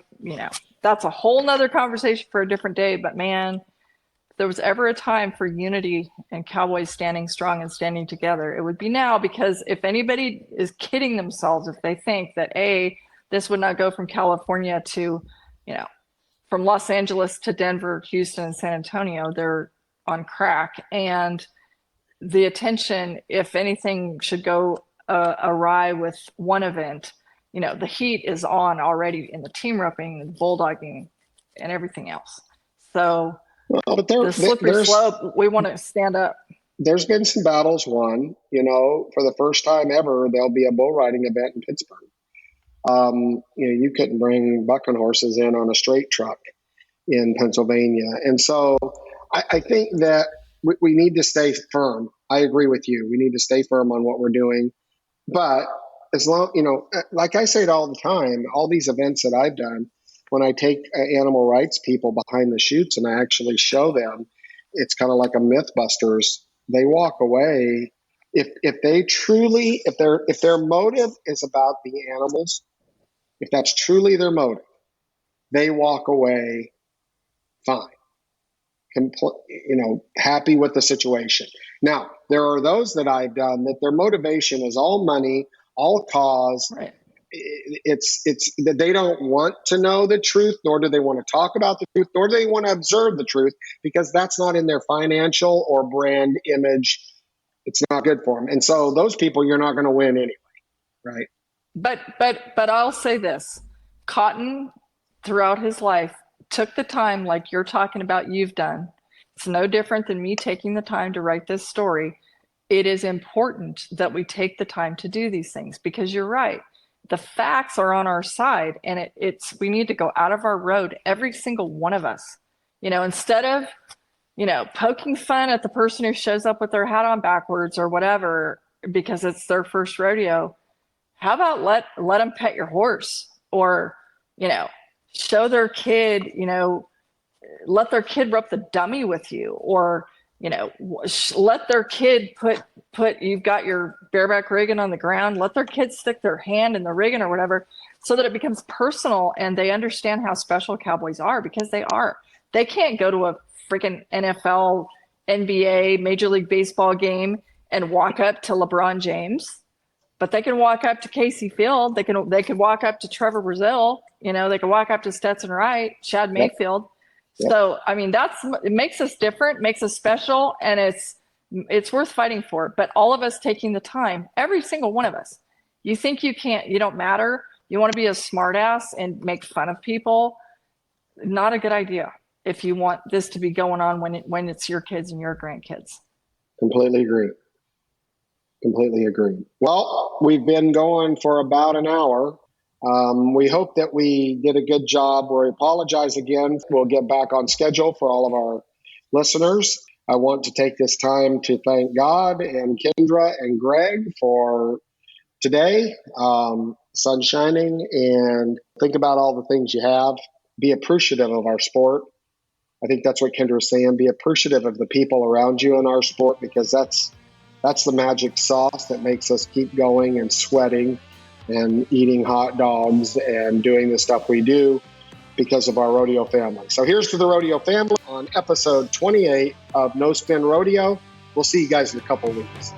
that's a whole nother conversation for a different day, but man, if there was ever a time for unity and cowboys standing strong and standing together, it would be now. Because if anybody is kidding themselves, if they think that this would not go from California to, from Los Angeles to Denver, Houston, and San Antonio, they're on crack. And the attention, if anything should go awry with one event, the heat is on already in the team roping and bulldogging and everything else. So but the slippery slope, we want to stand up. There's been some battles won. For the first time ever, there'll be a bull riding event in Pittsburgh. You couldn't bring bucking horses in on a straight truck in Pennsylvania. And so I think that we need to stay firm. I agree with you. We need to stay firm on what we're doing. But as long, like I say it all the time, all these events that I've done, when I take animal rights people behind the chutes and I actually show them, it's kind of like a Mythbusters. They walk away. If they truly, if their motive is about the animals, if that's truly their motive, they walk away fine, happy with the situation. Now, there are those that I've done that their motivation is all money, all cause. Right. It's that they don't want to know the truth, nor do they want to talk about the truth, nor do they want to observe the truth, because that's not in their financial or brand image. It's not good for them. And so those people, you're not going to win anyway, right? But I'll say this. Cotton, throughout his life, took the time like you're talking about you've done. It's no different than me taking the time to write this story. It is important that we take the time to do these things, because you're right. The facts are on our side, and we need to go out of our road, every single one of us, instead of, poking fun at the person who shows up with their hat on backwards or whatever, because it's their first rodeo. How about let them pet your horse, or, show their kid, let their kid rope the dummy with you, or, let their kid put, you've got your bareback rigging on the ground, let their kids stick their hand in the rigging or whatever, so that it becomes personal and they understand how special cowboys are, because they are. They can't go to a freaking NFL, NBA, Major League Baseball game and walk up to LeBron James, but they can walk up to Casey Field. They can walk up to Trevor Brazil. They can walk up to Stetson Wright, Chad Mayfield. Yep. So, I mean, it makes us different, makes us special, and it's worth fighting for. But all of us taking the time, every single one of us, you think you don't matter, you want to be a smartass and make fun of people, not a good idea if you want this to be going on when it's your kids and your grandkids. Completely agree. Well, we've been going for about an hour. We hope that we did a good job. We apologize again. We'll get back on schedule for all of our listeners. I want to take this time to thank God and Kendra and Greg for today. Sun shining, and think about all the things you have. Be appreciative of our sport. I think that's what Kendra is saying. Be appreciative of the people around you in our sport, because that's the magic sauce that makes us keep going and sweating and eating hot dogs and doing the stuff we do because of our rodeo family. So here's to the rodeo family on episode 28 of No Spin Rodeo. We'll see you guys in a couple of weeks.